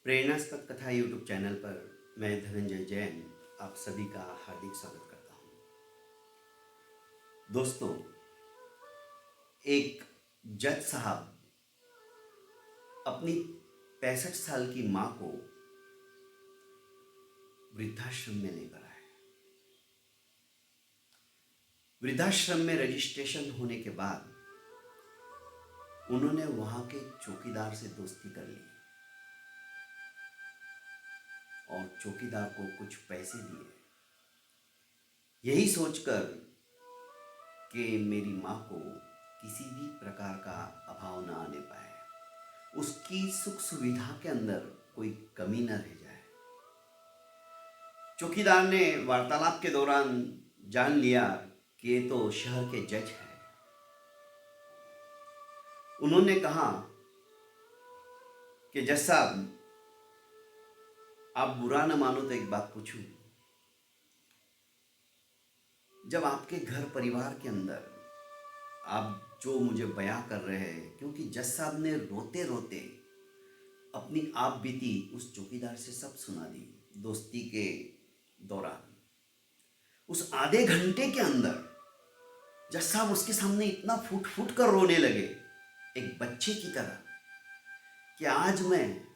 प्रेरणास्पद कथा YouTube channel पर मैं धनंजय जैन आप सभी का हार्दिक स्वागत करता हूं। दोस्तों, एक जज साहब अपनी 65 साल की मां को वृद्धाश्रम में लेकर आए। वृद्धाश्रम में रजिस्ट्रेशन होने के बाद उन्होंने वहां के चौकीदार से दोस्ती कर ली और चौकीदार को कुछ पैसे दिए, यही सोचकर कि मेरी माँ को किसी भी प्रकार का अभाव न आने पाए, उसकी सुख सुविधा के अंदर कोई कमी न रह जाए। चौकीदार ने वार्तालाप के दौरान जान लिया कि ये तो शहर के जज हैं। उन्होंने कहा कि जज साहब, आप बुरा न मानो तो एक बात पूछूं। जब आपके घर परिवार के अंदर आप जो मुझे बयां कर रहे हैं, क्योंकि जज साहब ने रोते रोते अपनी आप बीती उस चौकीदार से सब सुना दी। दोस्ती के दौरान उस आधे घंटे के अंदर जज साहब उसके सामने इतना फूट फूट कर रोने लगे, एक बच्चे की तरह, कि आज मैं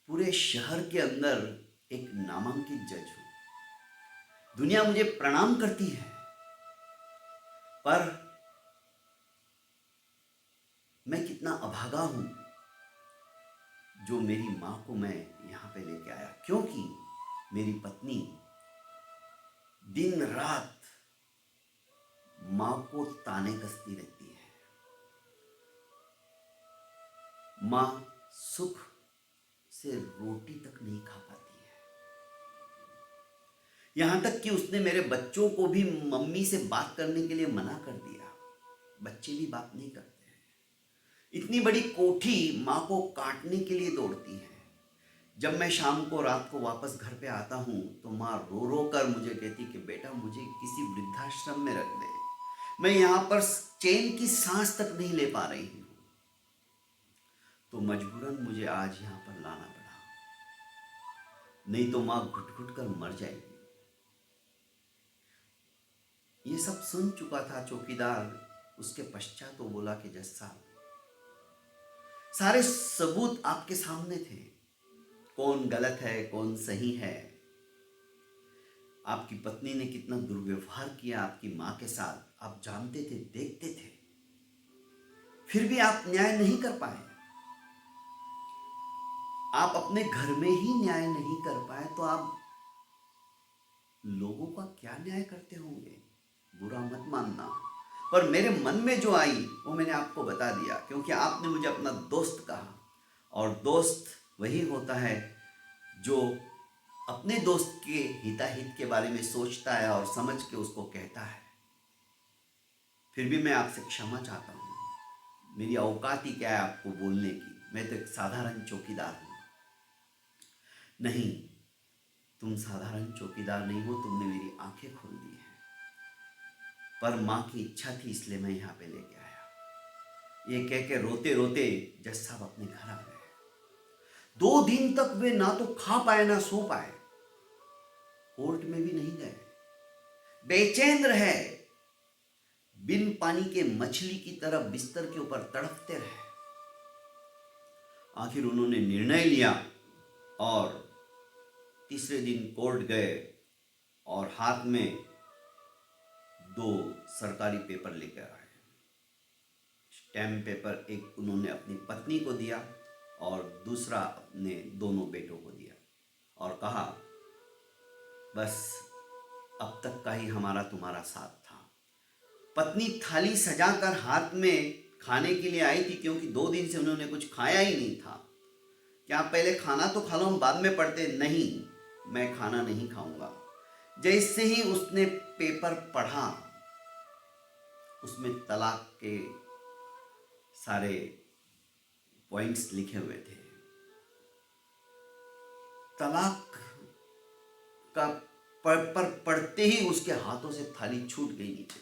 पूरे शहर के अंदर एक नामांकित जज हूं। दुनिया मुझे प्रणाम करती है, पर मैं कितना अभागा हूं जो मेरी मां को मैं यहां पे लेके आया, क्योंकि मेरी पत्नी दिन रात मां को ताने कसती रहती है। मां सुख से रोटी तक नहीं खा पाती है। यहां तक कि उसने मेरे बच्चों को भी मम्मी से बात करने के लिए मना कर दिया। बच्चे भी बात नहीं करते हैं। इतनी बड़ी कोठी मां को काटने के लिए दौड़ती है। जब मैं शाम को रात को वापस घर पे आता हूं तो मां रो रो कर मुझे कहती कि बेटा, मुझे किसी वृद्धाश्रम में रख दे, मैं यहां पर चैन की सांस तक नहीं ले पा रही हूं। तो मजबूरन मुझे आज यहां पर लाना पड़ा, नहीं तो मां घुट घुट कर मर जाएगी। ये सब सुन चुका था चौकीदार। उसके पश्चात वो बोला कि जज साहब, सारे सबूत आपके सामने थे, कौन गलत है कौन सही है। आपकी पत्नी ने कितना दुर्व्यवहार किया आपकी मां के साथ, आप जानते थे, देखते थे, फिर भी आप न्याय नहीं कर पाए। आप अपने घर में ही न्याय नहीं कर पाए तो आप लोगों का क्या न्याय करते होंगे। बुरा मत मानना, पर मेरे मन में जो आई वो मैंने आपको बता दिया, क्योंकि आपने मुझे अपना दोस्त कहा, और दोस्त वही होता है जो अपने दोस्त के हिताहित के बारे में सोचता है और समझ के उसको कहता है। फिर भी मैं आपसे क्षमा चाहता हूँ। मेरी औकात ही क्या है आपको बोलने की, मैं तो एक साधारण चौकीदार हूँ। नहीं, तुम साधारण चौकीदार नहीं हो, तुमने मेरी आंखें खोल दी हैं। पर मां की इच्छा थी, इसलिए मैं यहां पे लेके आया। ये कह के रोते रोते जज साहब अपने घर आ गए। 2 दिन तक वे ना तो खा पाए ना सो पाए, कोर्ट में भी नहीं गए, बेचैन रहे, बिन पानी के मछली की तरह बिस्तर के ऊपर तड़पते रहे। आखिर उन्होंने निर्णय लिया और तीसरे दिन कोर्ट गए और हाथ में 2 सरकारी पेपर लेकर आए। स्टैम्प पेपर एक उन्होंने अपनी पत्नी को दिया और दूसरा अपने दोनों बेटों को दिया और कहा, बस अब तक का ही हमारा तुम्हारा साथ था। पत्नी थाली सजाकर हाथ में खाने के लिए आई थी, क्योंकि 2 दिन से उन्होंने कुछ खाया ही नहीं था। क्या आप पहले खाना तो खा लो, हम बाद में पढ़ते। नहीं, मैं खाना नहीं खाऊंगा। जैसे ही उसने पेपर पढ़ा, उसमें तलाक के सारे पॉइंट्स लिखे हुए थे। तलाक का पेपर पढ़ते ही उसके हाथों से थाली छूट गई नीचे,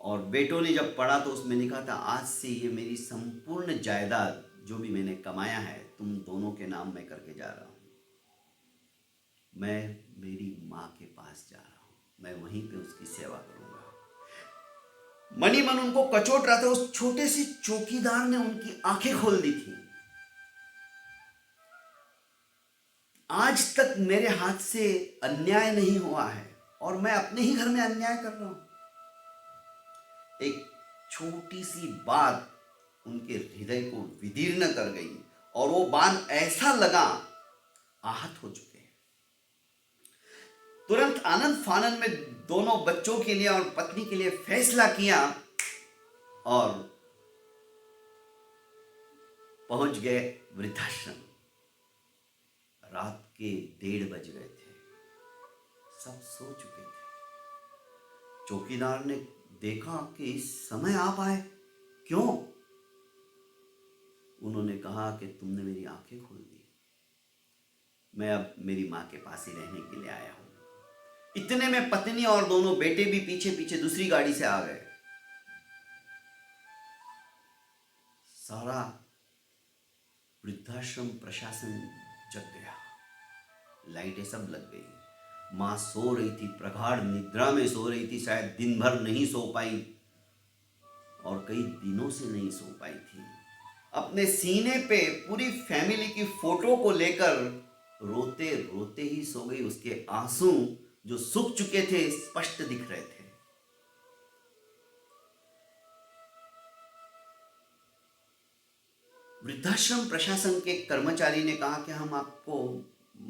और बेटों ने जब पढ़ा तो उसमें लिखा था, आज से ये मेरी संपूर्ण जायदाद जो भी मैंने कमाया है तुम दोनों के नाम में करके जा रहा हूँ। मैं मेरी माँ के पास जा रहा हूँ, मैं वहीं पे उसकी सेवा करूँगा। मनी मन उनको कचोट रहा था। उस छोटे से चौकीदार ने उनकी आंखें खोल दी थी। आज तक मेरे हाथ से अन्याय नहीं हुआ है और मैं अपने ही घर में अन्याय कर रहा हूं। एक छोटी सी बात उनके हृदय को विदीर्ण कर गई और वो बाण ऐसा लगा, आहत हो चुके हैं। तुरंत आनंद फानन में दोनों बच्चों के लिए और पत्नी के लिए फैसला किया और पहुंच गए वृद्धाश्रम। रात के 1:30 बज गए थे, सब सो चुके थे। चौकीदार ने देखा कि इस समय आप आए, क्यों? उन्होंने कहा कि तुमने मेरी आंखें खोल दी, मैं अब मेरी मां के पास ही रहने के लिए आया हूं। इतने में पत्नी और दोनों बेटे भी पीछे पीछे दूसरी गाड़ी से आ गए। सारा वृद्धाश्रम प्रशासन जग गया, लाइटें सब लग गई। मां सो रही थी, प्रगाढ़ निद्रा में सो रही थी, शायद दिन भर नहीं सो पाई और कई दिनों से नहीं सो पाई थी। अपने सीने पे पूरी फैमिली की फोटो को लेकर रोते रोते ही सो गई। उसके आंसू जो सूख चुके थे स्पष्ट दिख रहे थे। वृद्धाश्रम प्रशासन के कर्मचारी ने कहा कि हम आपको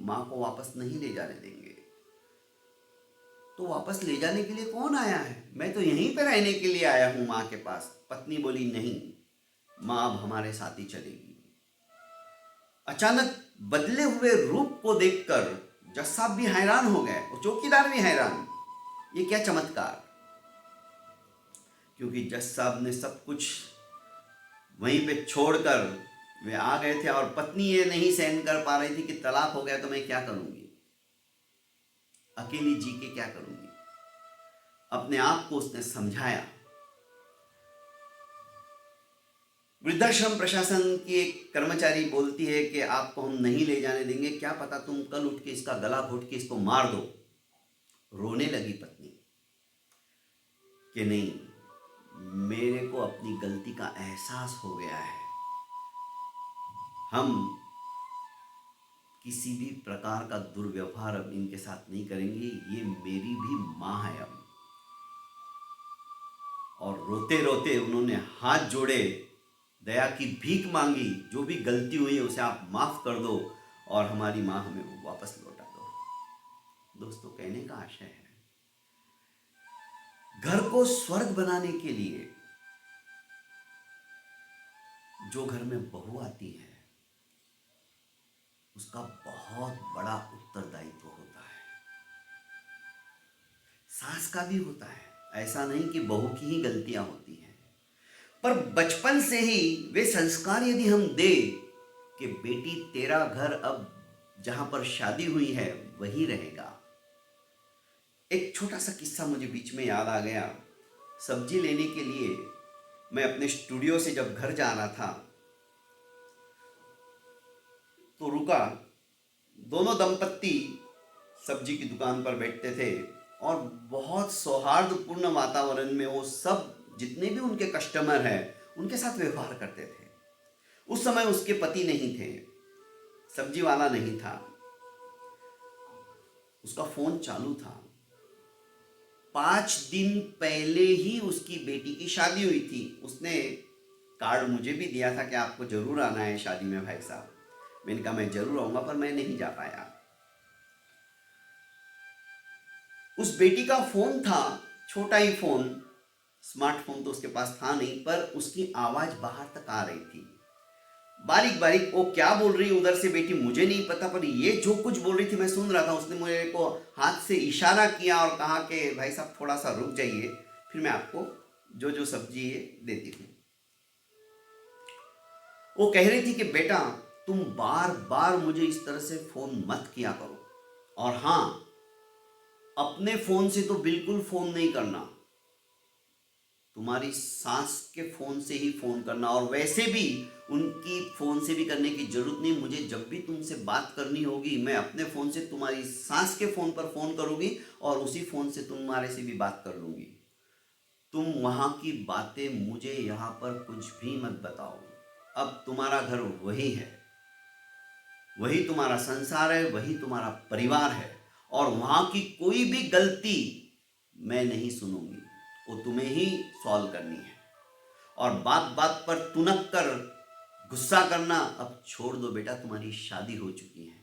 मां को वापस नहीं ले जाने देंगे। तो वापस ले जाने के लिए कौन आया है? मैं तो यहीं पर रहने के लिए आया हूं मां के पास। पत्नी बोली, नहीं, मां अब हमारे साथ ही चलेगी। अचानक बदले हुए रूप को देखकर जज साहब भी हैरान हो गए और चौकीदार भी हैरान। ये क्या चमत्कार! क्योंकि जज साहब ने सब कुछ वहीं पे छोड़कर वे आ गए थे और पत्नी ये नहीं सहन कर पा रही थी कि तलाक हो गया तो मैं क्या करूंगी, अकेली जी के क्या करूंगी। अपने आप को उसने समझाया। वृद्धाश्रम प्रशासन की एक कर्मचारी बोलती है कि आपको हम नहीं ले जाने देंगे, क्या पता तुम कल उठ के इसका गला घोट के इसको मार दो। रोने लगी पत्नी कि नहीं, मेरे को अपनी गलती का एहसास हो गया है। हम किसी भी प्रकार का दुर्व्यवहार अब इनके साथ नहीं करेंगे, ये मेरी भी मां है अब। और रोते रोते उन्होंने हाथ जोड़े, दया की भीख मांगी, जो भी गलती हुई है उसे आप माफ कर दो और हमारी मां हमें वापस लौटा दो। दोस्तों, कहने का आशय है, घर को स्वर्ग बनाने के लिए जो घर में बहू आती है उसका बहुत बड़ा उत्तरदायित्व होता है। सास का भी होता है, ऐसा नहीं कि बहू की ही गलतियां होती हैं, पर बचपन से ही वे संस्कार यदि हम दे कि बेटी तेरा घर अब जहां पर शादी हुई है वही रहेगा। एक छोटा सा किस्सा मुझे बीच में याद आ गया। सब्जी लेने के लिए मैं अपने स्टूडियो से जब घर जा रहा था तो रुका। दोनों दंपत्ति सब्जी की दुकान पर बैठते थे और बहुत सौहार्दपूर्ण वातावरण में वो सब जितने भी उनके कस्टमर हैं उनके साथ व्यवहार करते थे। उस समय उसके पति नहीं थे, सब्जी वाला नहीं था, उसका फोन चालू था। 5 दिन पहले ही उसकी बेटी की शादी हुई थी। उसने कार्ड मुझे भी दिया था कि आपको जरूर आना है शादी में भाई साहब। मैंने कहा मैं जरूर आऊंगा, पर मैं नहीं जा पाया। उस बेटी का फोन था, छोटा ही फोन, स्मार्टफोन तो उसके पास था नहीं, पर उसकी आवाज बाहर तक आ रही थी, बारीक बारीक। वो क्या बोल रही उधर से बेटी मुझे नहीं पता, पर ये जो कुछ बोल रही थी मैं सुन रहा था। उसने मुझे को हाथ से इशारा किया और कहा कि भाई साहब थोड़ा सा रुक जाइए, फिर मैं आपको जो जो सब्जी है देती हूँ। वो कह रही थी कि बेटा तुम बार बार मुझे इस तरह से फोन मत किया करो, और हाँ, अपने फोन से तो बिल्कुल फोन नहीं करना। तुम्हारी सास के फ़ोन से ही फ़ोन करना, और वैसे भी उनकी फ़ोन से भी करने की ज़रूरत नहीं। मुझे जब भी तुमसे बात करनी होगी मैं अपने फ़ोन से तुम्हारी सास के फ़ोन पर फ़ोन करूँगी और उसी फ़ोन से तुम्हारे से भी बात कर लूँगी। तुम वहाँ की बातें मुझे यहाँ पर कुछ भी मत बताओ। अब तुम्हारा घर वही है, वही तुम्हारा संसार है, वही तुम्हारा परिवार है, और वहाँ की कोई भी गलती मैं नहीं सुनूंगी, वो तुम्हें ही सॉल्व करनी है। और बात बात पर तुनक कर गुस्सा करना अब छोड़ दो बेटा, तुम्हारी शादी हो चुकी है।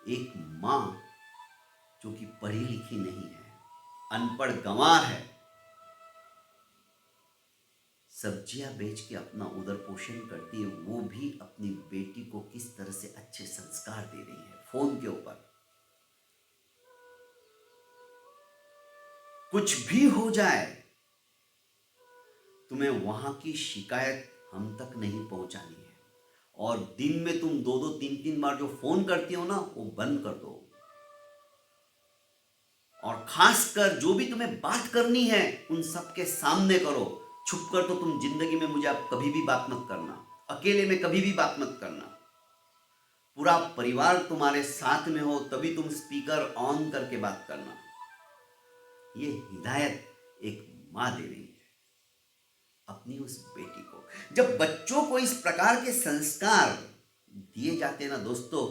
एक माँ जो कि पढ़ी लिखी नहीं है, अनपढ़ गंवार है, सब्जियां बेच के अपना उदर पोषण करती है, वो भी अपनी बेटी को किस तरह से अच्छे संस्कार दे रही है फोन के ऊपर। कुछ भी हो जाए तुम्हें वहां की शिकायत हम तक नहीं पहुंचानी है, और दिन में तुम 2-2 3-3 बार जो फोन करती हो ना, वो बंद कर दो। और खासकर जो भी तुम्हें बात करनी है उन सबके सामने करो। छुप कर तो तुम जिंदगी में मुझे आप कभी भी बात मत करना, अकेले में कभी भी बात मत करना। पूरा परिवार तुम्हारे साथ में हो तभी तुम स्पीकर ऑन करके बात करना। ये हिदायत एक माँ दे रही है अपनी उस बेटी को। जब बच्चों को इस प्रकार के संस्कार दिए जाते हैं ना दोस्तों,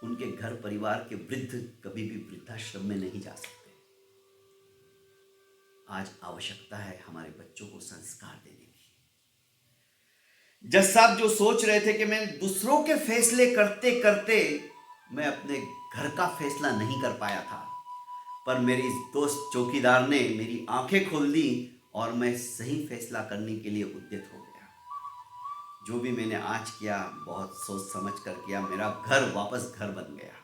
उनके घर परिवार के वृद्ध कभी भी वृद्धाश्रम में नहीं जा सकते। आज आवश्यकता है हमारे बच्चों को संस्कार देने की। जज साहब जो सोच रहे थे कि मैं दूसरों के फैसले करते करते मैं अपने घर का फैसला नहीं कर पाया था, पर मेरी इस दोस्त चौकीदार ने मेरी आंखें खोल दी और मैं सही फैसला करने के लिए उद्यत हो गया। जो भी मैंने आज किया बहुत सोच समझ कर किया। मेरा घर वापस घर बन गया।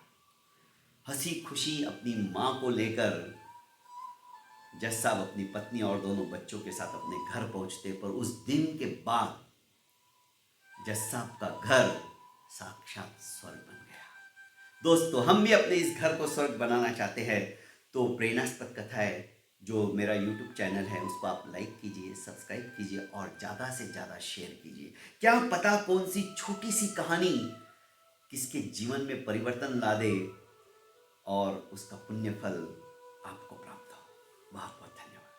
हंसी खुशी अपनी माँ को लेकर जज साहब अपनी पत्नी और दोनों बच्चों के साथ अपने घर पहुंचते, पर उस दिन के बाद जज साहब का घर साक्षात स्वर्ग बन गया। दोस्तों, हम भी अपने इस घर को स्वर्ग बनाना चाहते हैं, तो प्रेरणास्पद कथाएं जो मेरा YouTube चैनल है उसको आप लाइक कीजिए, सब्सक्राइब कीजिए और ज़्यादा से ज़्यादा शेयर कीजिए। क्या पता कौन सी छोटी सी कहानी किसके जीवन में परिवर्तन ला दे और उसका पुण्य फल आपको प्राप्त हो। बहुत बहुत धन्यवाद।